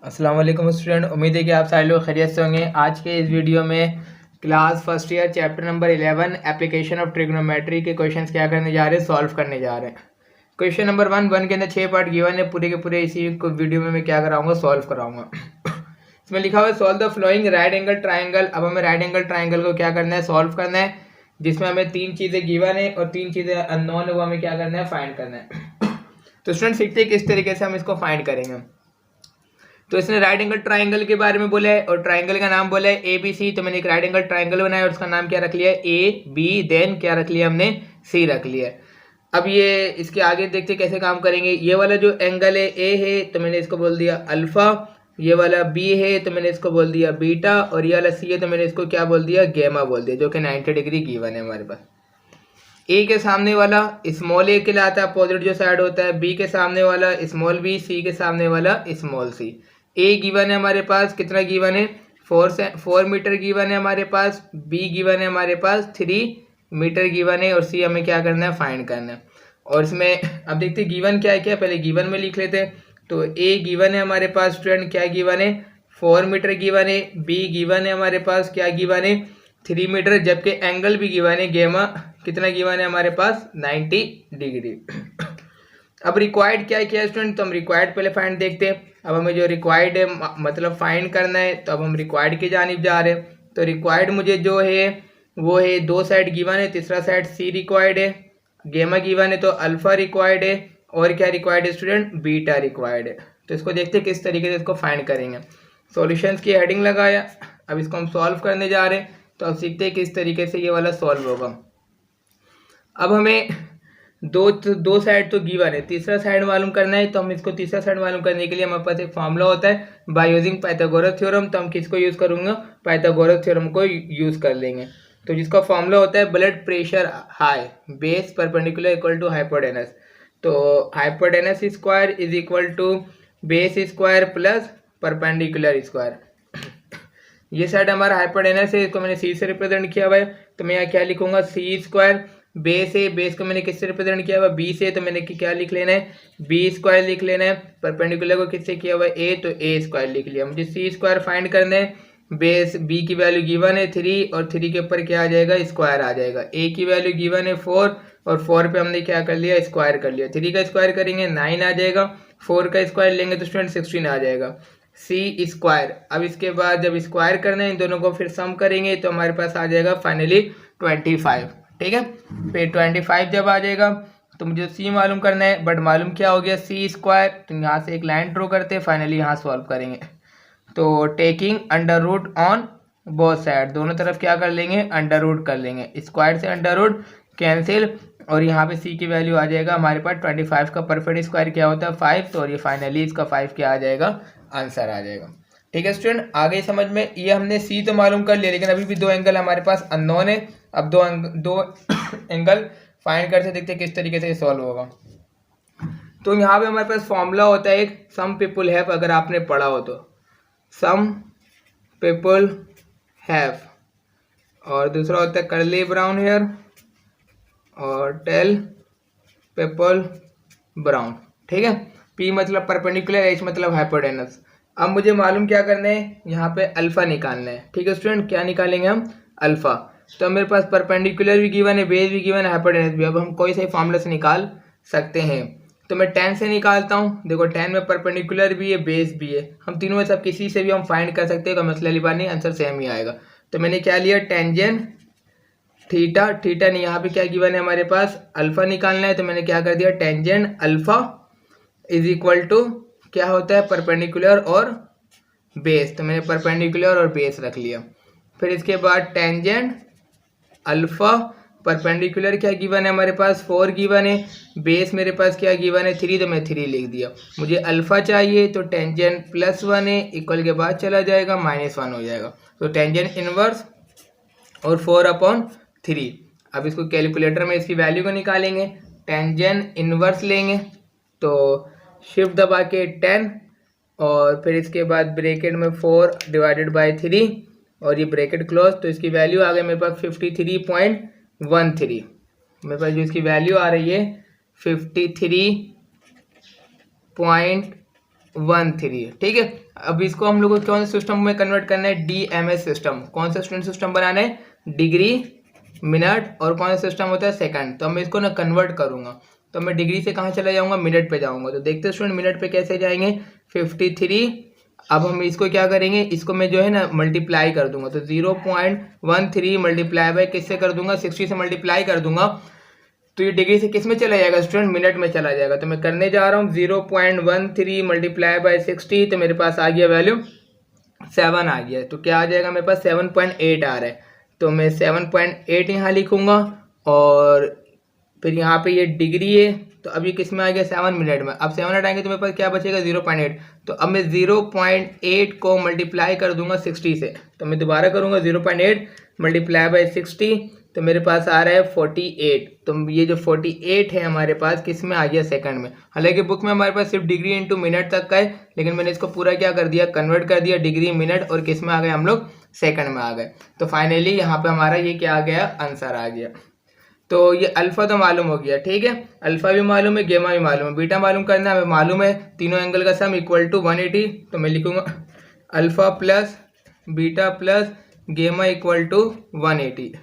अस्सलाम वालेकुम स्टूडेंट, उम्मीद है कि आप सारे लोग खैरियत से होंगे। आज के इस वीडियो में class first year chapter number 11 application of trigonometry के क्वेश्चंस क्या करने जा रहे हैं, सॉल्व करने जा रहे हैं। क्वेश्चन नंबर वन के अंदर 6 पार्ट गिवन है, पूरे के पूरे इसी को वीडियो में मैं क्या कराऊंगा, सॉल्व कराऊंगा। इसमें लिखा हुआ है solve the flowing right angle triangle. अब हमें राइट एंगल ट्राइंगल को क्या करना है, सॉल्व करना है, जिसमें हमें 3 चीज़ें गिवन है और 3 चीज़ें अननोन है, वो हमें क्या करना है, फाइंड करना है। तो स्टूडेंट सीखते हैं किस तरीके से हम इसको फाइंड करेंगे। तो इसने राइट एंगल ट्राइंगल के बारे में बोला है और ट्राइंगल का नाम बोला है ए बी सी। तो मैंने एक राइट एंगल ट्राइंगल बनाया और उसका नाम क्या रख लिया है, ए बी, देन क्या रख लिया हमने, सी रख लिया है। अब ये इसके आगे देखते कैसे काम करेंगे। ये वाला जो एंगल है ए है तो मैंने इसको बोल दिया अल्फा, ये वाला बी है तो मैंने इसको बोल दिया बीटा, और ये वाला सी है तो मैंने इसको क्या बोल दिया, गेमा बोल दिया, जो कि 90 डिग्री गिवन है हमारे पास। ए के सामने वाला स्मॉल ए कहलाता है, अपोजिट जो साइड होता है। बी के सामने वाला स्मॉल बी, सी के सामने वाला स्मॉल सी। ए गिवन है हमारे पास, कितना गिवन है, 4 मीटर गिवन है हमारे पास। बी गिवन है हमारे पास 3 मीटर गिवन है, और सी हमें क्या करना है, फाइंड करना है। और इसमें अब देखते हैं गिवन क्या है, क्या पहले गिवन में लिख लेते हैं। तो ए गिवन है हमारे पास स्टूडेंट, क्या गिवन है, 4 मीटर गिवन है। बी गिवन है हमारे पास, क्या गिवन है, 3 मीटर, जबकि एंगल भी गिवन है, गेमा कितना गिवन है हमारे पास, 90 डिग्री। अब रिक्वायर्ड क्या है स्टूडेंट, तो हम रिक्वायर्ड पहले फाइंड देखते हैं। अब हमें जो रिक्वायर्ड है मतलब फाइंड करना है, तो अब हम रिक्वायर्ड की जानिब जा रहे हैं। तो रिक्वायर्ड मुझे जो है वो है 2 साइड गिवन है, तीसरा साइड सी रिक्वायर्ड है, गेमा गिवन है तो अल्फा रिक्वायर्ड है, और क्या रिक्वायर्ड है स्टूडेंट, बीटा रिक्वायर्ड है। तो इसको देखते हैं किस तरीके से इसको फाइंड करेंगे। सॉल्यूशंस की हेडिंग लगाया, अब इसको हम सॉल्व करने जा रहे हैं। तो अब सीखते हैं किस तरीके से ये वाला सॉल्व होगा। अब हमें दो साइड तो गिवन है, तीसरा साइड मालूम करना है। तो हम इसको तीसरा साइड मालूम करने के लिए हमारे पास एक फॉर्मूला होता है, बाय यूजिंग पाइथागोरस थ्योरम। तो हम किसको यूज करूंगा, पाइथागोरस थ्योरम को यूज कर लेंगे। तो जिसका फॉर्मूला होता है blood pressure high, base perpendicular equal to hypotenuse. तो hypotenuse square is equal to base square plus perpendicular square. ये साइड हमारा हाइपोटेनस है, इसको मैंने सी से रिप्रेजेंट किया हुआ है। तो मैं यहाँ क्या लिखूंगा, सी स्क्वायर, बेस है, बेस को मैंने किससे रिप्रेजेंट किया हुआ, बी से, तो मैंने क्या लिख लेना है, बी स्क्वायर लिख लेना है। परपेंडिकुलर को किससे किया हुआ है, ए, तो ए स्क्वायर लिख लिया। मुझे सी स्क्वायर फाइंड करना है। बेस बी की वैल्यू गिवन है 3, और 3 के ऊपर क्या आ जाएगा, स्क्वायर आ जाएगा। ए की वैल्यू गिवन है 4, और 4 पे हमने क्या कर लिया, स्क्वायर कर लिया। 3 का स्क्वायर करेंगे 9 आ जाएगा, 4 का स्क्वायर लेंगे तो स्टूडेंट 16 आ जाएगा, सी स्क्वायर। अब इसके बाद जब स्क्वायर करना है इन दोनों को फिर सम करेंगे तो हमारे पास आ जाएगा फाइनली 25। ठीक है, फिर 25 जब आ जाएगा तो मुझे सी मालूम करना है, बट मालूम क्या हो गया, सी स्क्वायर। तो यहाँ से एक लाइन ड्रॉ करते हैं, फाइनली यहाँ सॉल्व करेंगे। तो taking under root on both side, दोनों तरफ क्या कर लेंगे, अंडर रूट कर लेंगे। स्क्वायर से अंडर रूट कैंसिल, और यहाँ पे सी की वैल्यू आ जाएगा हमारे पास 25 का परफेक्ट स्क्वायर क्या होता है, 5। तो और ये फाइनली इसका 5 क्या आ जाएगा, आंसर आ जाएगा। ठीक है स्टूडेंट, आगे समझ में। ये हमने सी तो मालूम कर लिया, लेकिन अभी भी 2 एंगल हमारे पास अननोन है। अब दो एंगल फाइंड करके देखते हैं किस तरीके से सॉल्व होगा। तो यहाँ पे हमारे पास फॉर्मूला होता है एक, सम पीपल हैव, अगर आपने पढ़ा हो तो, सम पीपल हैव, और दूसरा होता है कर्ली ब्राउन हेयर, और टेल पीपल ब्राउन। ठीक है, पी मतलब परपेंडिकुलर, एच मतलब हाइपोटेनस। अब मुझे मालूम क्या करना है, यहाँ पे अल्फा निकालना है। ठीक है स्टूडेंट, क्या निकालेंगे हम, अल्फा। तो मेरे पास परपेंडिकुलर भी गिवन है, बेस भी गिवन है, हाइपोटेनस भी। अब हम कोई से फॉर्मूला से निकाल सकते हैं। तो मैं 10 से निकालता हूँ। देखो 10 में परपेंडिकुलर भी है, बेस भी है, हम तीनों में सब किसी से भी हम फाइंड कर सकते हैं, मसला लिबा नहीं, आंसर सेम ही आएगा। तो मैंने क्या लिया, टेंजेंट थीटा, थीटा नहीं, यहाँ पे क्या गिवन है हमारे पास, अल्फा निकालना है। तो मैंने क्या कर दिया, tangent alpha is equal to क्या होता है, परपेंडिकुलर और बेस। तो मैंने परपेंडिकुलर और बेस रख लिया। फिर इसके बाद टेंजेंट अल्फा, परपेंडिकुलर क्या गिवन है हमारे पास, 4 गिवन है, बेस मेरे पास क्या गिवन है, 3, तो मैं 3 लिख दिया। मुझे अल्फा चाहिए, तो टेंजेंट +1 है, इक्वल के बाद चला जाएगा -1 हो जाएगा। तो टेंजेंट इनवर्स और 4/3। अब इसको कैलकुलेटर में इसकी वैल्यू को निकालेंगे, टेंजेंट इनवर्स लेंगे, तो शिफ्ट दबा के 10, और फिर इसके बाद ब्रैकेट में 4/3, और ये ब्रैकेट क्लोज। तो इसकी वैल्यू आ गई मेरे पास 53.13। मेरे पास जो इसकी वैल्यू आ रही है 53.13 0.13, ठीक है। अब इसको हम लोग को कौन से सिस्टम में कन्वर्ट करना है, DMS सिस्टम। कौन सा स्टूडेंट सिस्टम बनाना है, डिग्री, मिनट और कौन सा सिस्टम होता है, सेकंड। तो मैं इसको ना कन्वर्ट करूंगा, तो मैं डिग्री से कहाँ चला जाऊंगा, मिनट पे जाऊंगा। तो देखते हैं स्टूडेंट मिनट पे कैसे जाएंगे, 53। अब हम इसको क्या करेंगे, इसको मैं जो है ना मल्टीप्लाई कर दूंगा। तो 0.13 मल्टीप्लाई बाय किससे कर दूंगा, 60 से मल्टीप्लाई कर दूंगा। तो ये डिग्री से किस में चला जाएगा स्टूडेंट, मिनट में चला जाएगा। तो मैं करने जा रहा हूँ 0.13 मल्टीप्लाई बाय 60, तो मेरे पास आ गया वैल्यू 7 आ गया। तो क्या आ जाएगा मेरे पास, 7.8 आ रहा है। तो मैं 7.8 यहाँ लिखूंगा और फिर यहाँ पे ये डिग्री है। तो अब ये किस में आ गया, 7 मिनट में। अब 7 हटाएंगे तो मेरे पास क्या बचेगा, 0.8। तो अब मैं 0.8 को मल्टीप्लाई कर दूंगा 60 से। तो मैं दोबारा करूंगा 0.8 मल्टीप्लाई बाय 60, तो मेरे पास आ रहा है 48। तो ये जो 48 है हमारे पास किस में आ गया, सेकंड में। हालांकि बुक में हमारे पास सिर्फ डिग्री इंटू मिनट तक का है, लेकिन मैंने इसको पूरा क्या कर दिया, कन्वर्ट कर दिया, डिग्री मिनट, और किस में आ गए हम लोग, सेकंड में आ गए। तो फाइनली यहाँ पे हमारा ये क्या आ गया, आंसर आ गया। तो ये अल्फा तो मालूम हो गया, ठीक है। अल्फा भी मालूम है, गेमा भी मालूम है, बीटा मालूम करना है, हमें मालूम है तीनों एंगल का सम इक्वल टू 180। तो मैं लिखूंगा अल्फा प्लस बीटा प्लस गेमा इक्वल टू 180।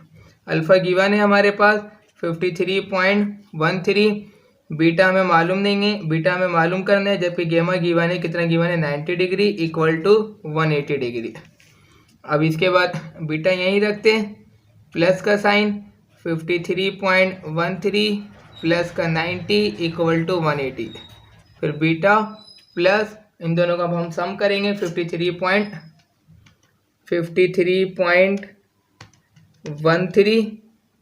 अल्फा गिवन है हमारे पास 53.13, बीटा हमें मालूम नहीं है, बीटा हमें मालूम करना है, जबकि गेमा गिवन है, कितना गिवन है, 90 डिग्री इक्वल टू 180 डिग्री। अब इसके बाद बीटा यहीं रखते हैं, प्लस का साइन, 53.13 प्लस का 90 इक्वल टू 180। फिर बीटा प्लस इन दोनों का हम सम करेंगे, 53.13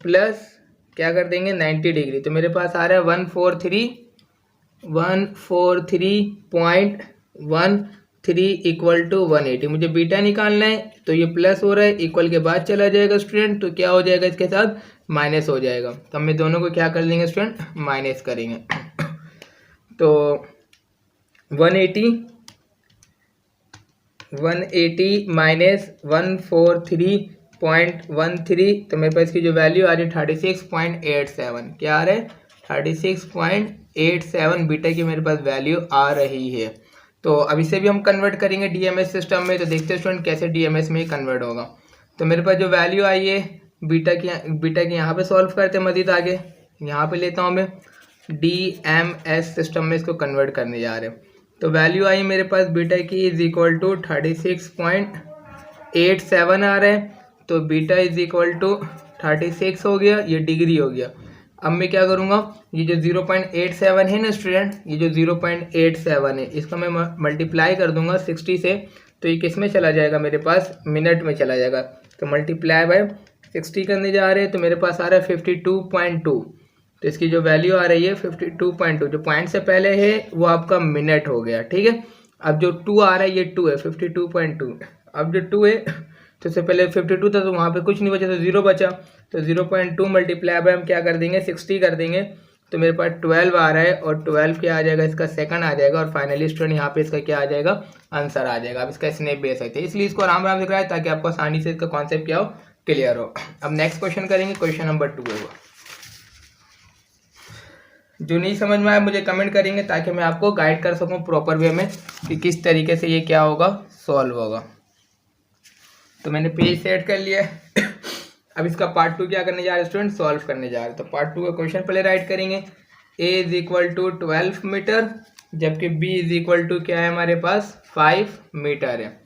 प्लस क्या कर देंगे, 90 डिग्री। तो मेरे पास आ रहा है 143.13 इक्वल टू 180। मुझे बीटा निकालना है, तो ये प्लस हो रहा है, इक्वल के बाद चला जाएगा स्टूडेंट, तो क्या हो जाएगा, इसके साथ माइनस हो जाएगा। तो हम दोनों को क्या कर लेंगे स्टूडेंट, माइनस करेंगे। तो 180 माइनस 143.13, तो मेरे पास इसकी जो वैल्यू आ रही है 36.87। क्या आ रहा है, 36.87 बीटा की मेरे पास वैल्यू आ रही है। तो अब इसे भी हम कन्वर्ट करेंगे डीएमएस सिस्टम में। तो देखते हैं स्टूडेंट कैसे डीएमएस में कन्वर्ट होगा। तो मेरे पास जो वैल्यू आई है बीटा की यहाँ पे सॉल्व करते हैं मजीद आगे। यहाँ पे लेता हूँ मैं डीएमएस सिस्टम में इसको कन्वर्ट करने जा रहे हैं। तो वैल्यू आई मेरे पास बीटा की इज इक्वल टू 36.87 आ रहा है। तो बीटा इज इक्वल टू 36 हो गया, ये डिग्री हो गया। अब मैं क्या करूँगा, ये जो 0.87 है ना स्टूडेंट, ये जो 0.87 है, इसका मैं मल्टीप्लाई कर दूंगा 60 से। तो ये किस में चला जाएगा, मेरे पास मिनट में चला जाएगा। तो मल्टीप्लाई बाय 60 करने जा रहे हैं, तो मेरे पास आ रहा है 52.2। तो इसकी जो वैल्यू आ रही है 52.2, जो पॉइंट से पहले है वो आपका मिनट हो गया, ठीक है। अब जो 2 आ रहा है, ये 2 है, 52.2। अब जो 2 है, तो इससे पहले 52 था, तो वहाँ पे कुछ नहीं बचा, तो 0 बचा। तो 0.2 मल्टीप्लाई बाय हम क्या कर देंगे, 60 कर देंगे। तो मेरे पास 12 आ रहा है, और 12 क्या आ जाएगा, इसका सेकंड आ जाएगा। और फाइनली स्टूडेंट यहाँ पे इसका क्या आ जाएगा, आंसर आ जाएगा। अब इसका स्नैप बेस सकते हैं, इसलिए इसको आराम आराम से कराए ताकि आपको आसानी से इसका कॉन्सेप्ट क्या हो, क्लियर हो। अब नेक्स्ट क्वेश्चन करेंगे, क्वेश्चन नंबर 2 होगा। जो नहीं समझ में आया मुझे कमेंट करेंगे, ताकि मैं आपको गाइड कर सकूं प्रॉपर वे में कि किस तरीके से ये क्या होगा, सॉल्व होगा। तो मैंने पेज सेट कर लिया है। अब इसका पार्ट 2 क्या करने जा रहे हैं स्टूडेंट, सॉल्व करने जा रहे हैं। तो पार्ट 2 का क्वेश्चन पहले राइट करेंगे। ए इज इक्वल टू 12 मीटर, जबकि बी इज इक्वल टू क्या है हमारे पास, 5 मीटर है।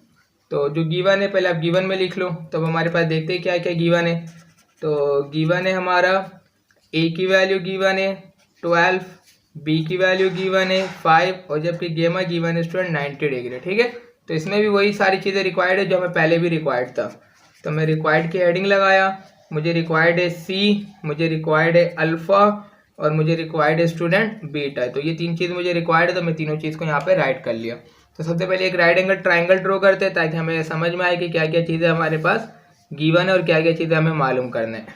तो जो गिवन है पहले आप गिवन में लिख लो। तो हमारे पास देखते हैं क्या क्या गिवन है। तो गिवन है हमारा ए की वैल्यू गिवन है 12, बी की वैल्यू गिवन है 5, और जबकि गेमा गिवन है स्टूडेंट 90 डिग्री, ठीक है। तो इसमें भी वही सारी चीज़ें रिक्वायर्ड है जो हमें पहले भी रिक्वायर्ड था। तो मैं रिक्वायर्ड की हेडिंग लगाया, मुझे रिक्वायर्ड है सी, मुझे रिक्वायर्ड है अल्फ़ा, और मुझे रिक्वायर्ड है स्टूडेंट बीटा। तो ये 3 चीज़ मुझे रिक्वायर्ड है, तो मैं तीनों चीज़ को यहाँ पे राइट कर लिया। तो सबसे पहले एक राइट एंगल ट्राइंगल ड्रॉ करते हैं, ताकि हमें समझ में आए कि क्या क्या चीज़ें हमारे पास गिवन है और क्या क्या चीज़ें हमें मालूम करना है।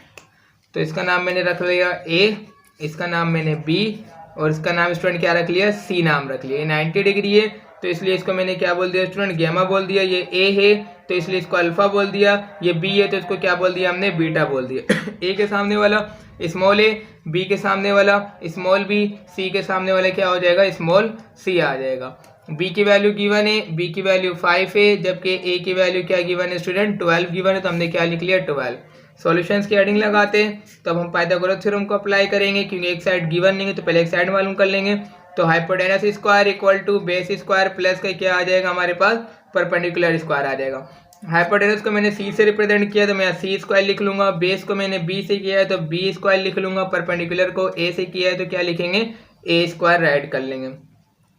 तो इसका नाम मैंने रख लिया ए, इसका नाम मैंने बी, और इसका नाम स्टूडेंट क्या रख लिया, सी नाम रख लिया। ये 90 डिग्री है, तो इसलिए इसको मैंने क्या बोल दिया स्टूडेंट, गेमा बोल दिया। ये ए है, तो इसलिए इसको अल्फा बोल दिया। ये बी है, तो इसको क्या बोल दिया हमने, बीटा बोल दिया। ए के सामने वाला स्मॉल ए, बी के सामने वाला स्मॉल बी, सी के सामने वाला क्या हो जाएगा, स्मॉल सी आ जाएगा। बी की वैल्यू गिवन है, बी की वैल्यू 5 है, जबकि ए की वैल्यू क्या गिवन है स्टूडेंट 12 गिवन है, तो हमने क्या लिख लिया 12। सॉल्यूशंस की एडिंग लगाते हैं, तब हम पाइथागोरस थ्योरम को अप्लाई करेंगे, क्योंकि एक साइड गिवन नहीं है तो पहले एक साइड मालूम कर लेंगे। तो hypotenuse square equal to base square plus का क्या आ जाएगा हमारे पास परपेंडिकुलर स्क्वायर आ जाएगा। हाइपोटेनस को मैंने सी से रिप्रेजेंट किया तो मैं सी स्क्वायर लिख लूंगा, बेस को मैंने बी से किया है तो बी स्क्वायर लिख लूंगा, परपेंडिकुलर को ए से किया है तो क्या लिखेंगे ए स्क्वायर ऐड कर लेंगे।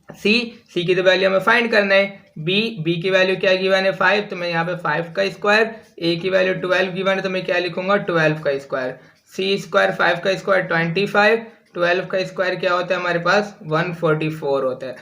सी की तो वैल्यू हमें फाइंड करना है, बी की वैल्यू क्या गिवन है 5, तो मैं यहाँ पे 5 का स्क्वायर, ए की वैल्यू 12 गिवन है तो मैं क्या लिखूंगा 12 का स्क्वायर, सी स्क्वायर 5 का स्क्वायर 25, 12 का स्क्वायर क्या होता है हमारे पास 144 होता है।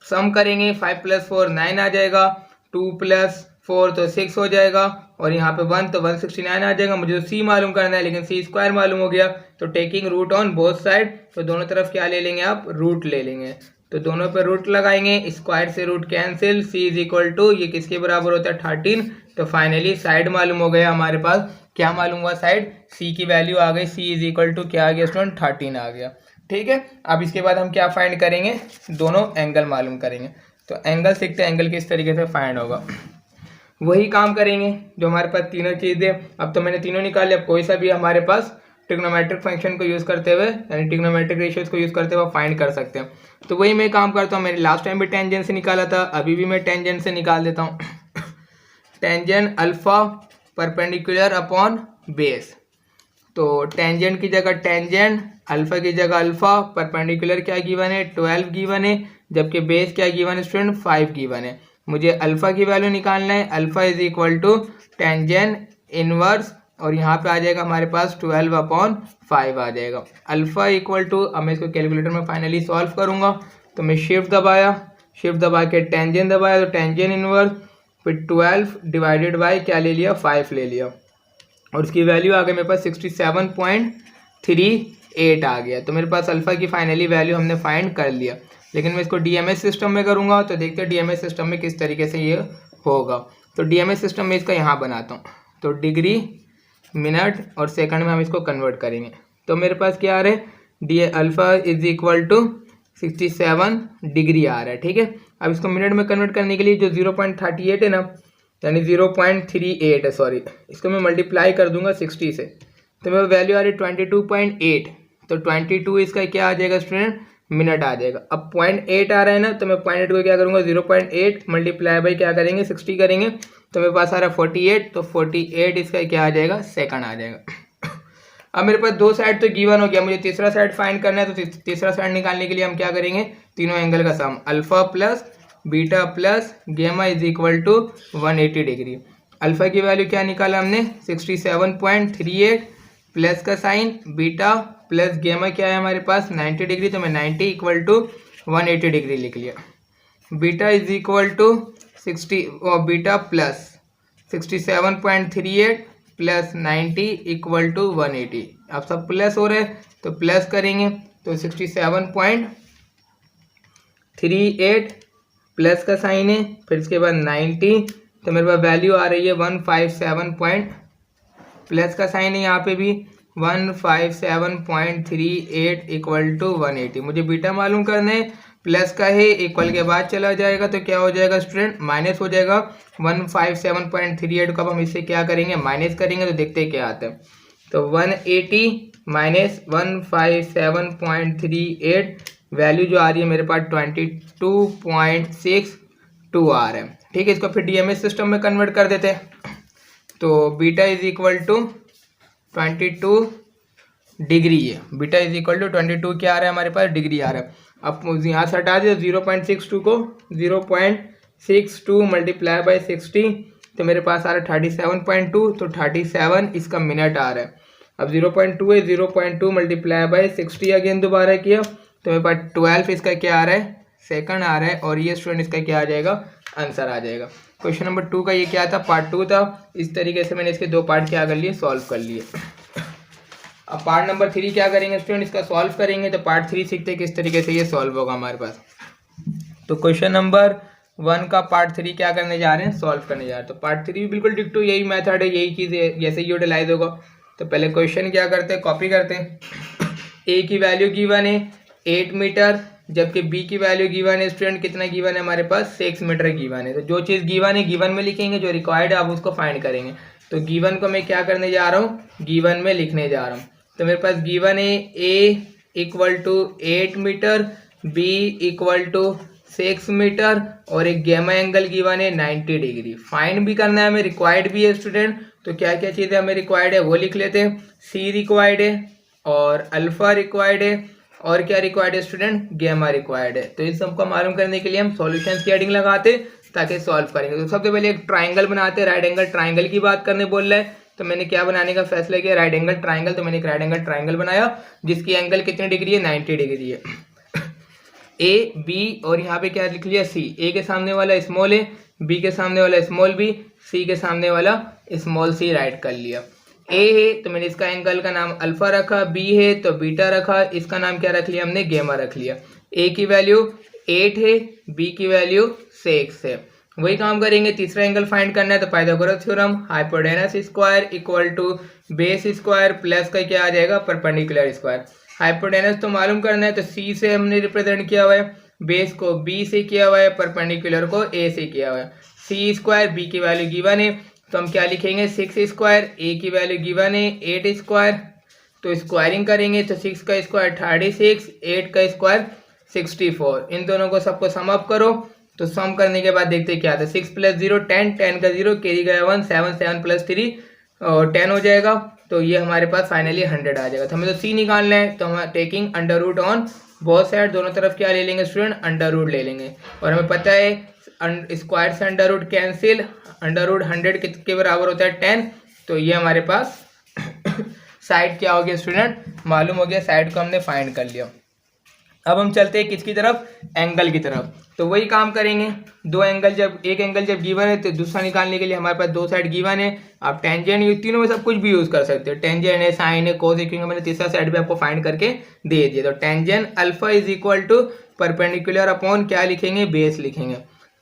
सम करेंगे 5 + 4 9 आ जाएगा, 2 + 4 तो 6 हो जाएगा, और यहाँ पे 1 तो 169 आ जाएगा। मुझे तो सी मालूम करना है लेकिन सी स्क्वायर मालूम हो गया, तो taking root on both side, तो दोनों तरफ क्या ले लेंगे आप रूट ले लेंगे, तो दोनों पे रूट लगाएंगे, स्क्वायर से root cancel, C is equal to ये किसके बराबर होता है 13। तो फाइनली साइड मालूम हो गया हमारे पास, क्या मालूम हुआ साइड, सी की वैल्यू आ गई, सी इज इक्वल टू क्या आ गया स्टूडेंट 13 आ गया। ठीक है, अब इसके बाद हम क्या फाइंड करेंगे, दोनों एंगल मालूम करेंगे। तो एंगल सीखते हैं, एंगल किस तरीके से फाइंड होगा, वही काम करेंगे जो हमारे पास तीनों चीज़ें। अब तो मैंने तीनों निकाले, अब कोई सा भी हमारे पास ट्रिग्नोमेट्रिक फंक्शन को यूज़ करते हुए यानी ट्रिग्नोमेट्रिक रेशियोज को यूज़ करते हुए फाइंड कर सकते हैं। तो वही मैं काम करता हूँ, मैंने लास्ट टाइम भी टेंजेंट से निकाला था, अभी भी मैं टेंजेंट से निकाल देता हूँ। Tangent alpha perpendicular upon base, तो टेंजेंट की जगह टेंजेंट, अल्फा की जगह अल्फा, परपेंडिकुलर क्या गिवन है 12 गिवन है, जबकि बेस क्या गिवन है स्टूडेंट 5 गिवन है। मुझे अल्फा की वैल्यू निकालना है, alpha is equal to tangent inverse, और यहाँ पे आ जाएगा हमारे पास 12/5 आ जाएगा। अल्फा इक्वल टू, अब मैं इसको कैलकुलेटर में फाइनली सॉल्व करूँगा, तो मैं शिफ्ट दबाया, शिफ्ट दबा के टेंजेंट दबाया, तो टेंजेंट इनवर्स, फिर 12 डिवाइडेड बाई क्या ले लिया 5 ले लिया, और उसकी वैल्यू आ गई मेरे पास 67.38 आ गया। तो मेरे पास अल्फा की फाइनली वैल्यू हमने फाइंड कर लिया। लेकिन मैं इसको डीएमएस सिस्टम में करूँगा, तो देखते हैं डीएमएस सिस्टम में किस तरीके से ये होगा। तो डीएमएस सिस्टम में इसका यहाँ बनाता हूँ, तो डिग्री मिनट और सेकंड में हम इसको कन्वर्ट करेंगे। तो मेरे पास क्या आ रहा है, D alpha is equal to 67 degree आ रहा है। ठीक है, अब इसको मिनट में कन्वर्ट करने के लिए जो 0.38 है ना, यानी 0.38 है, सॉरी, इसको मैं मल्टीप्लाई कर दूंगा 60 से, तो मेरी वैल्यू आ रही है 22.8, तो 22 इसका क्या आ जाएगा स्टूडेंट मिनट आ जाएगा। अब 0.8 आ रहा है ना, तो मैं 0.8 को क्या करूँगा 0.8 मल्टीप्लाई बाई क्या करेंगे 60 करेंगे, तो मेरे पास आ रहा है 48, तो 48 इसका क्या आ जाएगा सेकंड आ जाएगा। अब मेरे पास दो साइड तो गिवन हो गया, मुझे तीसरा साइड फाइंड करना है, तो तीसरा साइड निकालने के लिए हम क्या करेंगे, तीनों एंगल का sum, alpha plus beta plus gamma is equal to 180 degree. Alpha की वैल्यू क्या निकाला हमने 67.38 प्लस का साइन, बीटा प्लस गेमा क्या है हमारे पास 90 डिग्री, तो मैं 90 इक्वल टू 180 डिग्री लिख लिया। बीटा इज इक्वल टू 60 और beta plus 67.38 plus 90 equal to 180। अब सब प्लस हो रहे हैं तो प्लस करेंगे, तो 67.38 प्लस का साइन है, फिर इसके बाद 90, तो मेरे पास वैल्यू आ रही है 157 प्लस का साइन है, यहाँ पे भी 157.38 इक्वल टू 180। मुझे बीटा मालूम करना है, प्लस का है, इक्वल के बाद चला जाएगा तो क्या हो जाएगा स्टूडेंट माइनस हो जाएगा। 157.38 को अब हम इससे क्या करेंगे माइनस करेंगे, तो देखते हैं क्या आता है। तो 180 माइनस 157.38 वैल्यू जो आ रही है मेरे पास 22.62 आ रहा है। ठीक है, इसको फिर डीएमएस सिस्टम में कन्वर्ट कर देते हैं। तो beta is equal to 22 degree है, बीटा इज इक्वल टू 22 क्या आ रहा है हमारे पास डिग्री आ रहा है। अब यहाँ से हटा दिया 0.62 को, 0.62 मल्टीप्लाई बाई 60, तो मेरे पास आ रहा है 37.2, तो 37 इसका मिनट आ रहा है। अब 0.2 है, 0.2 मल्टीप्लाई बाई 60 अगेन दोबारा किया, तो मेरे पास 12 इसका क्या आ रहा है सेकंड आ रहा है, और ये स्टूडेंट इसका क्या आ जाएगा आंसर आ जाएगा। क्वेश्चन नंबर 2 का ये क्या था पार्ट 2 था। इस तरीके से मैंने इसके दो पार्ट क्या कर लिए सॉल्व कर लिए। अब पार्ट नंबर 3 क्या करेंगे स्टूडेंट, इसका सॉल्व करेंगे। तो पार्ट 3 सीखते हैं किस तरीके से ये सॉल्व होगा हमारे पास। तो क्वेश्चन नंबर 1 का पार्ट 3 क्या करने जा रहे हैं सॉल्व करने जा रहे हैं। तो पार्ट 3 भी बिल्कुल डिक्टो यही मेथड है, यही चीज़ है, जैसे यूटिलाइज होगा। तो पहले क्वेश्चन क्या करते हैं कॉपी करते हैं। ए की वैल्यू गिवन है 8 मीटर, जबकि बी की वैल्यू गिवन है स्टूडेंट, कितना गिवन है हमारे पास 6 मीटर गिवन है। तो जो चीज़ गिवन है गिवन में लिखेंगे, जो रिक्वायर्ड है आप उसको फाइंड करेंगे। तो गिवन को मैं क्या करने जा रहा हूँ, गिवन में लिखने जा रहा हूँ। तो मेरे पास गिवन है A equal to 8 metre, B equal to 6 metre और एक गैमा एंगल गिवन है 90 डिग्री। फाइंड भी करना है हमें, रिक्वायर्ड भी है स्टूडेंट। तो क्या क्या चीज़ें हमें रिक्वायर्ड है वो लिख लेते हैं। सी रिक्वायर्ड है और अल्फा रिक्वायर्ड है और क्या रिक्वायर्ड है स्टूडेंट, गैमा रिक्वायर्ड है। तो इन सबको मालूम करने के लिए हम सॉल्यूशंस की हेडिंग लगाते ताकि सॉल्व करेंगे। तो सबसे पहले एक ट्राइंगल बनाते हैं, राइट एंगल ट्राइंगल की बात करने बोल रहा है। तो मैंने क्या बनाने का फैसला किया, राइट एंगल ट्राइंगल। तो मैंने एक राइट एंगल ट्राइंगल बनाया जिसकी एंगल कितनी डिग्री है, 90 डिग्री है। ए बी और यहाँ पे क्या लिख लिया, सी। ए के सामने वाला स्मॉल ए, बी के सामने वाला स्मॉल बी, सी के सामने वाला स्मॉल सी राइट कर लिया। ए है तो मैंने इसका एंगल का नाम अल्फा रखा, बी है तो बीटा रखा, इसका नाम क्या रख लिया हमने, गैमा रख लिया। ए की वैल्यू 8 है, बी की वैल्यू 6 है। वही काम करेंगे, तीसरा एंगल फाइंड करना है। तो Pythagoras theorem, hypotenuse square equal to base square plus का क्या आ जाएगा, परपेंडिकुलर स्क्वायर। हाइपोटेनस तो मालूम करना है, तो सी से हमने रिप्रेजेंट किया हुआ है, बेस को बी से किया हुआ है, परपेंडिकुलर को ए से किया हुआ है। सी स्क्वायर, बी की वैल्यू गिवन है तो हम क्या लिखेंगे 6 स्क्वायर, ए की वैल्यू गिवन है 8 स्क्वायर। तो स्क्वायरिंग करेंगे तो 6 का स्क्वायर 36, 8 का स्क्वायर 64। इन दोनों को सबको सम अप करो। तो सम करने के बाद देखते क्या आता है, 6 + 0 10, 10 का 0 कैरी गया 1, 7 7 + 3 और 10 हो जाएगा। तो ये हमारे पास फाइनली 100 आ जाएगा। तो हमें तो सी निकालना है, तो हम taking under root on both side, दोनों तरफ क्या ले लेंगे स्टूडेंट, अंडर रूट ले लेंगे। और हमें पता है स्क्वायर से under root cancel, under root 100 के बराबर होता है 10। तो ये हमारे पास साइड क्या हो गया स्टूडेंट, मालूम हो गया, साइड को हमने फाइंड कर लिया। अब हम चलते हैं किसकी तरफ, एंगल की तरफ। तो वही काम करेंगे, दो एंगल जब एक एंगल जब गिवन है तो दूसरा निकालने के लिए हमारे पास दो साइड गिवन है। आप टेंजेंट तीनों में सब कुछ भी यूज कर सकते हो, टेंजेंट है, साइन है, कोस है, क्योंकि मैंने तीसरा साइड भी आपको फाइंड करके दे दिया। तो tangent alpha is equal to perpendicular upon क्या लिखेंगे, बेस लिखेंगे।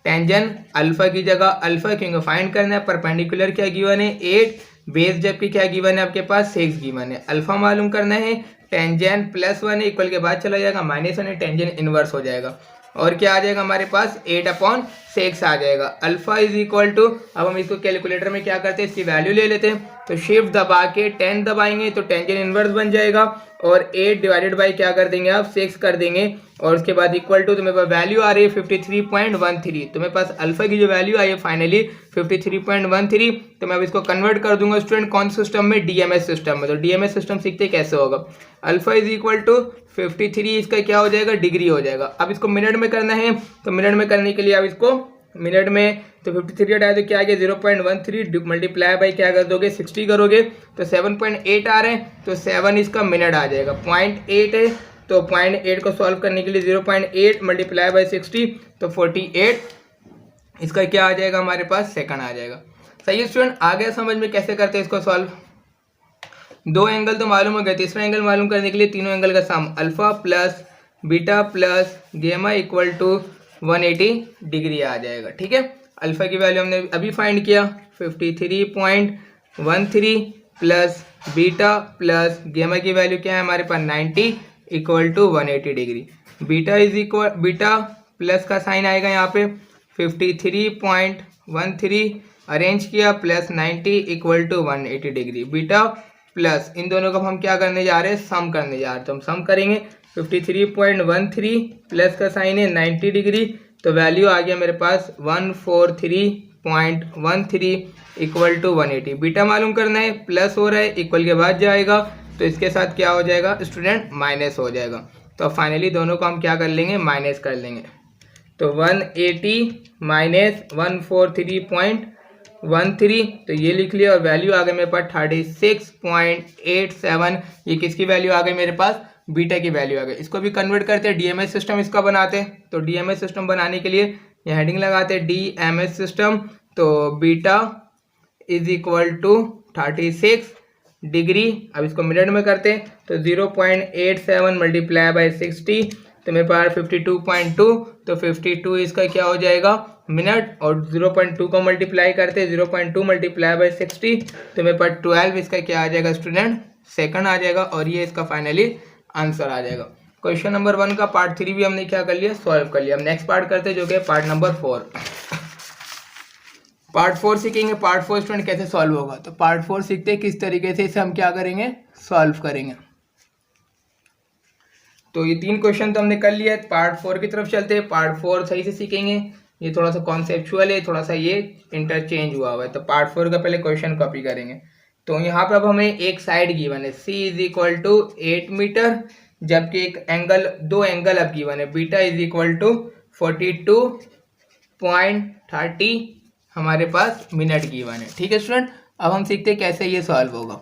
टेंजेंट अल्फा की जगह अल्फा क्योंकि फाइंड करना है, परपेंडिकुलर क्या गिवन है 8, बेस जबकि क्या गिवन है आपके पास 6 गिवन है। अल्फा मालूम करना है, टेंजेंट +1 इक्वल के बाद चला जाएगा -1 है, टेंजेंट इनवर्स हो जाएगा और क्या आ जाएगा हमारे पास 8/6 आ जाएगा। अल्फा इज इक्वल टू, अब हम इसको कैलकुलेटर में क्या करते हैं, इसकी वैल्यू ले लेते हैं। तो शिफ्ट दबा के 10 दबाएंगे तो टेंजेंट इनवर्स बन जाएगा और 8 डिवाइडेड बाई क्या कर देंगे आप 6 कर देंगे और उसके बाद इक्वल टू, तो मेरे पास वैल्यू आ रही है 53.13। तो मेरे पास अल्फा की जो वैल्यू आई है फाइनली 53.13। तो मैं अब इसको कन्वर्ट कर दूंगा स्टूडेंट कौन सिस्टम में, डीएमएस सिस्टम में। तो डीएमएस सिस्टम सीखते कैसे होगा, अल्फा इज इक्वल टू 53 इसका क्या हो जाएगा, डिग्री हो जाएगा। अब इसको मिनट में करना है, तो मिनट में करने के लिए अब इसको मिनट में, तो 53 हटाए तो क्या आ गया 0.13 मल्टीप्लाई बाई क्या कर दोगे 60 करोगे तो 7.8 आ रहे हैं। तो 7 इसका मिनट आ जाएगा, 0.8 है तो 0.8 को सॉल्व करने के लिए 0.8 मल्टीप्लाई बाई 60 तो 48 इसका क्या आ जाएगा हमारे पास सेकंड आ जाएगा। सही है स्टूडेंट, आ गया समझ में कैसे करते हैं इसको सॉल्व। दो एंगल तो मालूम हो गया, तीसरा एंगल मालूम करने के लिए तीनों एंगल का sum alpha plus beta plus गेमा इक्वल टू 180 डिग्री आ जाएगा। ठीक है, अल्फा की वैल्यू हमने अभी फाइंड किया 53.13 प्लस बीटा प्लस गेमा की वैल्यू क्या है हमारे पास 90 equal to 180 degree. Beta is equal, beta plus का साइन आएगा यहाँ पे 53.13 अरेंज किया plus 90 equal to 180 degree. Beta plus इन दोनों को हम क्या करने जा रहे हैं, सम करने जा रहे हैं। तो हम सम करेंगे 53.13 प्लस का साइन है 90 डिग्री तो वैल्यू आ गया मेरे पास 143.13 इक्वल टू 180। बीटा मालूम करना है, प्लस हो रहा है इक्वल के बाद जाएगा तो इसके साथ क्या हो जाएगा स्टूडेंट, माइनस हो जाएगा। तो फाइनली दोनों को हम क्या कर लेंगे, माइनस कर लेंगे। तो 180 माइनस 143.13 तो ये लिख लिया और वैल्यू आ गई मेरे पास 36.87। ये किसकी वैल्यू आ गई मेरे पास, बीटा की वैल्यू आ गई। इसको भी कन्वर्ट करते हैं, डीएमएस सिस्टम इसका बनाते हैं। तो डीएमएस सिस्टम बनाने के लिए ये हेडिंग लगाते हैं डीएमएस सिस्टम। तो beta is equal to 36 degree, अब इसको मिनट में करते हैं तो 0.87 मल्टीप्लाई बाई 60 तो मेरे पास 52.2 तो 52 इसका क्या हो जाएगा मिनट और 0.2 को मल्टीप्लाई करते हैं 0.2 मल्टीप्लाई बाई 60 तो मेरे पास 12 इसका क्या आ जाएगा स्टूडेंट, सेकंड आ जाएगा और ये इसका फाइनली आंसर आ जाएगा। क्वेश्चन नंबर 1 का पार्ट 3 भी हमने क्या कर लिया, सॉल्व कर लिया। हम नेक्स्ट पार्ट करते हैं जो कि पार्ट नंबर 4। पार्ट 4 सीखेंगे। पार्ट 4 स्टूडेंट कैसे सॉल्व होगा, तो पार्ट 4 सीखते हैं किस तरीके से इसे हम क्या करेंगे, सॉल्व करेंगे। तो ये 3 क्वेश्चन तो हमने कर लिया है। पार्ट 4 की तरफ चलते हैं। पार्ट 4 सही से सीखेंगे। ये थोड़ा सा कॉन्सेप्चुअल है, थोड़ा सा ये इंटरचेंज हुआ हुआ है। तो पार्ट 4 का पहले क्वेश्चन कॉपी करेंगे। तो यहाँ पर अब हमें एक साइड गिवन है C is equal to 8 meter, जबकि एक एंगल, दो एंगल अब गिवन है बीटा इज इक्वल टू 42.30 हमारे पास मिनट गिवन है। ठीक है स्टूडेंट, अब हम सीखते हैं कैसे ये सॉल्व होगा।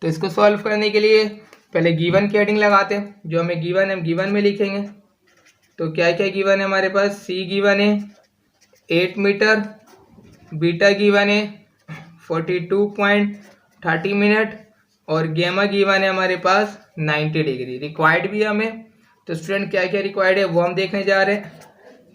तो इसको सॉल्व करने के लिए पहले गिवन की हेडिंग लगाते हैं। जो हमें गिवन है हम गिवन में लिखेंगे। तो क्या क्या गिवन है हमारे पास, C गिवन है 8 मीटर, बीटा गिवन है 42.30 मिनट और गेमा गिवन है हमारे पास 90 डिग्री। रिक्वायर्ड भी हमें। तो स्टूडेंट क्या क्या रिक्वायर्ड है वो हम देखने जा रहे हैं।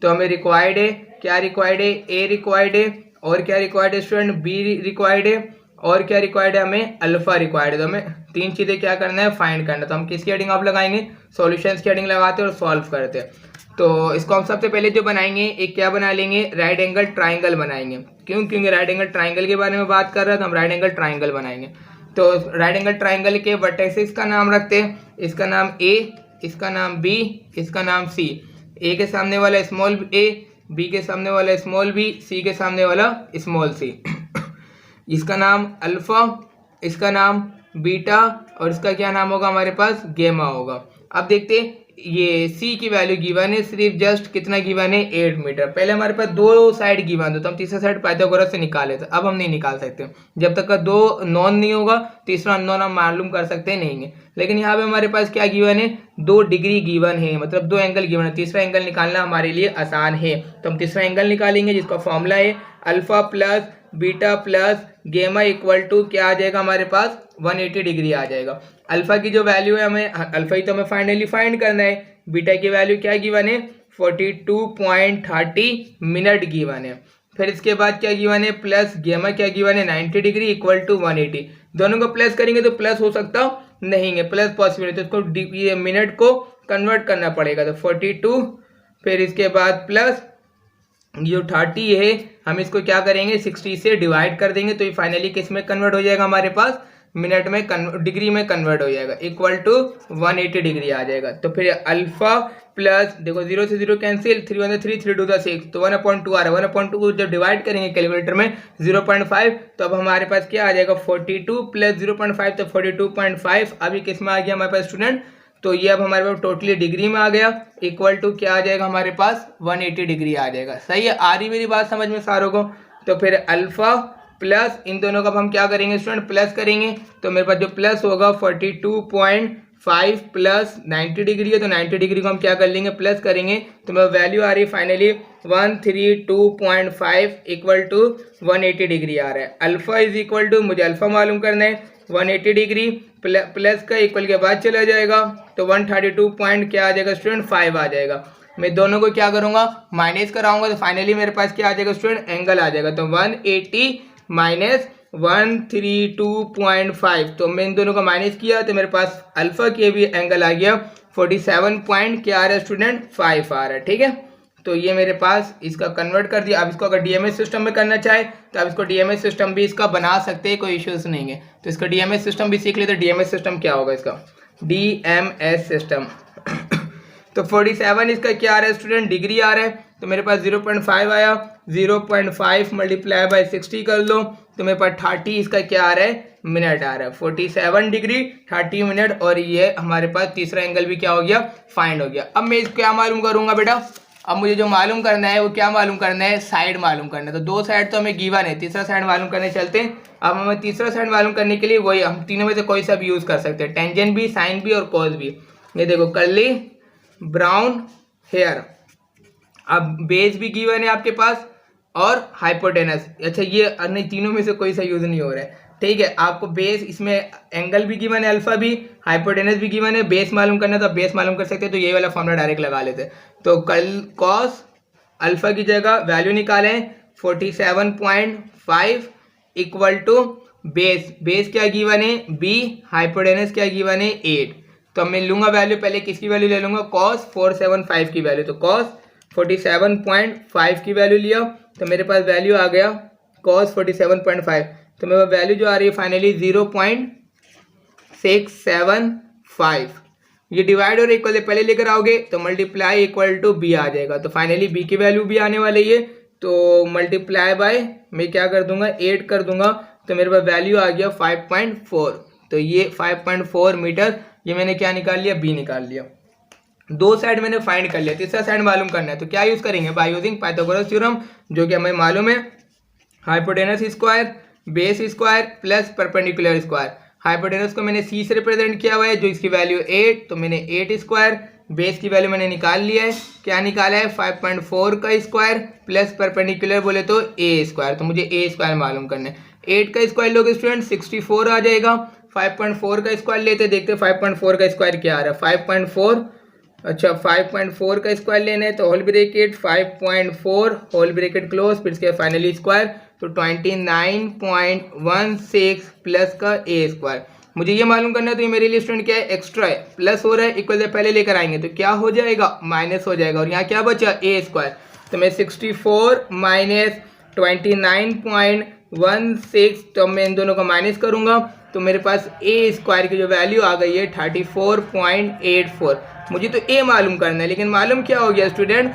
तो हमें रिक्वायर्ड है, क्या रिक्वायर्ड है, A रिक्वायर्ड है, और क्या रिक्वायर्ड है स्टूडेंट, B रिक्वायर्ड है, और क्या रिक्वायर्ड है हमें, अल्फा रिक्वायर्ड है। तो हमें 3 चीज़ें क्या करना है, फाइंड करना है। तो हम किसकी हेडिंग आप लगाएंगे, सॉल्यूशंस की हेडिंग लगाते हैं और सॉल्व करते हैं। तो इसको हम सबसे पहले जो बनाएंगे एक क्या बना लेंगे, राइट एंगल ट्राइंगल बनाएंगे। क्यों, क्योंकि राइट एंगल ट्राइंगल के बारे में बात कर रहे हैं तो हम राइट एंगल ट्राइंगल बनाएंगे। तो राइट एंगल ट्राइंगल के वर्टेक्सेस का नाम रखते हैं। इसका नाम A, इसका नाम B, इसका नाम C। A के सामने वाला स्मॉल a, B के सामने वाला स्मॉल b, C के सामने वाला स्मॉल c। इसका नाम अल्फा, इसका नाम बीटा और इसका क्या नाम होगा हमारे पास, गेमा होगा। अब देखते हैं ये C की वैल्यू गिवन है, सिर्फ जस्ट कितना गिवन है, 8 मीटर। पहले हमारे पास दो साइड गिवन था तो हम तीसरा साइड पाइथागोरस से निकाले थे। अब हम नहीं निकाल सकते, जब तक का दो नॉन नहीं होगा तीसरा अननोन हम मालूम कर सकते नहीं है। लेकिन यहाँ पे हमारे पास क्या गिवन है, 2 डिग्री गिवन है, मतलब 2 एंगल गिवन है। तीसरा एंगल निकालना हमारे लिए आसान है तो हम तीसरा एंगल निकालेंगे, जिसका फॉर्मूला है अल्फा प्लस बीटा प्लस गेमा इक्वल टू क्या आ जाएगा हमारे पास, 180 डिग्री आ जाएगा। अल्फा की जो वैल्यू है हमें, अल्फा ही तो हमें फाइनली फाइंड करना है। बीटा की वैल्यू क्या गिवन है, 42.30 मिनट गिवन है। फिर इसके बाद क्या गिवन है, प्लस गेमा क्या गिवन है, 90 डिग्री इक्वल टू 180। दोनों को प्लस करेंगे तो प्लस हो सकता नहीं है, प्लस पॉसिबल है, तो इसको ये मिनट को कन्वर्ट करना पड़ेगा। तो 42 फिर इसके बाद प्लस जो 30 है हम इसको क्या करेंगे, 60 से डिवाइड कर देंगे। तो ये फाइनली किस में कन्वर्ट हो जाएगा हमारे पास, मिनट में डिग्री में कन्वर्ट हो जाएगा, इक्वल टू 180 डिग्री आ जाएगा। तो फिर अल्फा प्लस, देखो 0 से 0 कैंसिल, 3 1 3 3 2 6, तो 1/2 आ रहा है। 1/2 को जब डिवाइड करेंगे कैलकुलेटर में 0.5, तो अब हमारे पास क्या आ जाएगा, 42 प्लस 0.5 तो 42.5। अभी किस में आ गया हमारे पास स्टूडेंट, तो ये अब हमारे पास टोटली डिग्री में आ गया, इक्वल टू क्या आ जाएगा हमारे पास, 180 डिग्री आ जाएगा। सही है, आ रही मेरी बात समझ में सारों को। तो फिर अल्फा प्लस इन दोनों का हम क्या करेंगे स्टूडेंट, प्लस करेंगे। तो मेरे पास जो प्लस होगा 42.5 प्लस 90 डिग्री है, तो 90 डिग्री को हम क्या कर लेंगे, प्लस करेंगे। तो मेरा वैल्यू आ रही है फाइनली 132.5 इक्वल टू 180 डिग्री आ रहा है। अल्फा इज इक्वल टू, मुझे अल्फा मालूम करना है, 180 डिग्री प्लस का इक्वल के बाद चला जाएगा तो 132 पॉइंट क्या आ जाएगा स्टूडेंट, 5 आ जाएगा। मैं दोनों को क्या करूंगा, माइनस कराऊंगा, तो फाइनली मेरे पास क्या आ जाएगा स्टूडेंट, एंगल आ जाएगा। तो 180 माइनस 132.5, तो मैं इन दोनों का माइनस किया तो मेरे पास अल्फा के भी एंगल आ गया 47 पॉइंट क्या आ रहा है स्टूडेंट, 5 आ रहा है। ठीक है, तो ये मेरे पास इसका कन्वर्ट कर दिया। अब इसको अगर डीएमएस सिस्टम में करना चाहे तो आप इसको डीएमएस सिस्टम भी इसका बना सकते हैं, कोई इश्यूज नहीं है। तो इसका डीएमएस सिस्टम भी सीख लेते हैं। डीएमएस सिस्टम क्या होगा इसका, डीएमएस सिस्टम तो 47 इसका क्या आ रहा है स्टूडेंट, डिग्री आ रहा है। तो मेरे पास 0.5 आया, 0.5 मल्टीप्लाई बाय 60 कर लो तो मेरे पास 30 इसका क्या आ रहा है, मिनट आ रहा है। 47 डिग्री 30 मिनट, और ये हमारे पास तीसरा एंगल भी क्या हो गया, फाइंड हो गया। अब मैं इसको क्या मालूम करूंगा बेटा, अब मुझे जो मालूम करना है वो क्या मालूम करना है, साइड मालूम करना है। तो 2 साइड तो हमें गिवन है, तीसरा साइड मालूम करने चलते हैं। अब हमें तीसरा साइड मालूम करने के लिए वही हम तीनों में से कोई सा भी यूज कर सकते हैं, टेंजेंट भी, साइन भी और कॉस भी। ये देखो कर्ली ब्राउन हेयर, अब बेस भी गिवन है आपके पास और हाइपोटेनस। अच्छा ये नहीं, तीनों में से कोई सा यूज नहीं हो रहा है। ठीक है, आपको बेस, इसमें एंगल भी गिवन है, अल्फा भी, हाइपोटेनस भी गिवन है, बेस मालूम करना है तो बेस मालूम कर सकते हैं। तो ये वाला फॉर्मूला डायरेक्ट लगा लेते हैं। तो कॉस अल्फा की जगह वैल्यू निकालें 47.5 इक्वल टू बेस, बेस क्या गिवन है, बी, हाइपोटेनस क्या गिवन है 8। तो मैं लूँगा वैल्यू, पहले किसकी वैल्यू ले लूँगा, cos 475 की वैल्यू। तो cos 47.5 की वैल्यू लिया तो मेरे पास वैल्यू आ गया cos 47.5। तो मेरे पास वैल्यू जो आ रही है फाइनली 0.675। ये डिवाइड और इक्वल पहले लेकर आओगे तो मल्टीप्लाई इक्वल टू बी आ जाएगा। तो फाइनली बी की वैल्यू भी आने वाली है, तो मल्टीप्लाई बाय मैं क्या कर दूंगा, 8 कर दूंगा। तो मेरे पास वैल्यू आ गया 5.4। तो ये 5.4 मीटर, ये मैंने क्या निकाल लिया, बी निकाल लिया। दो साइड मैंने फाइंड कर लिया, तीसरा साइड मालूम करना है। तो क्या यूज करेंगे, बाय यूजिंग पाइथागोरस थ्योरम, जो कि हमें मालूम है hypotenuse square base square plus perpendicular square. Hypotenuse को मैंने सी से रिप्रेजेंट किया हुआ है, जो इसकी वैल्यू 8, तो मैंने 8 स्क्वायर, बेस की वैल्यू मैंने निकाल लिया है, क्या निकाला है 5.4 का स्क्वायर प्लस परपेंडिकुलर बोले तो ए स्क्वायर। तो मुझे ए स्क्वायर मालूम करना है। 8 का स्क्वायर लोगे स्टूडेंट 64 आ जाएगा। 5.4 का स्क्वायर लेते, देखते 5.4 का स्क्वायर क्या आ रहा है, 5.4, अच्छा 5.4 का स्क्वायर लेना है तो whole bracket 5.4 whole bracket close, फिर इसके फाइनली स्क्वायर, तो 29.16 प्लस का ए स्क्वायर। मुझे ये मालूम करना है, तो ये मेरे लिए स्टूडेंट क्या है, एक्स्ट्रा है, प्लस हो रहा है, इक्वल से पहले लेकर आएंगे तो क्या हो जाएगा, माइनस हो जाएगा, और यहाँ क्या बचा, ए स्क्वायर। तो मैं 64 माइनस 29.16, तो मैं इन दोनों का माइनस करूंगा तो मेरे पास ए स्क्वायर की जो वैल्यू आ गई है 34.84। मुझे तो ए मालूम करना है, लेकिन मालूम क्या हो गया स्टूडेंट,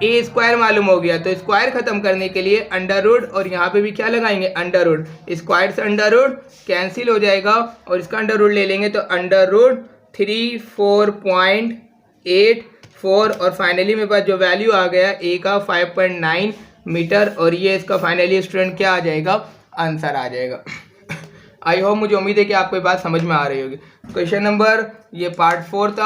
ए स्क्वायर मालूम हो गया। तो स्क्वायर खत्म करने के लिए अंडर रूट, और यहाँ पे भी क्या लगाएंगे, अंडर रूट। स्क्वायर से अंडर रूट कैंसिल हो जाएगा और इसका अंडर रूट ले लेंगे, तो अंडर रूट 34.84, और फाइनली मेरे पास जो वैल्यू आ गया ए का 5.9 मीटर, और ये इसका फाइनली स्टूडेंट क्या आ जाएगा, आंसर आ जाएगा। आई होप, मुझे उम्मीद है कि आपको ये बात समझ में आ रही होगी। क्वेश्चन नंबर ये पार्ट 4 था।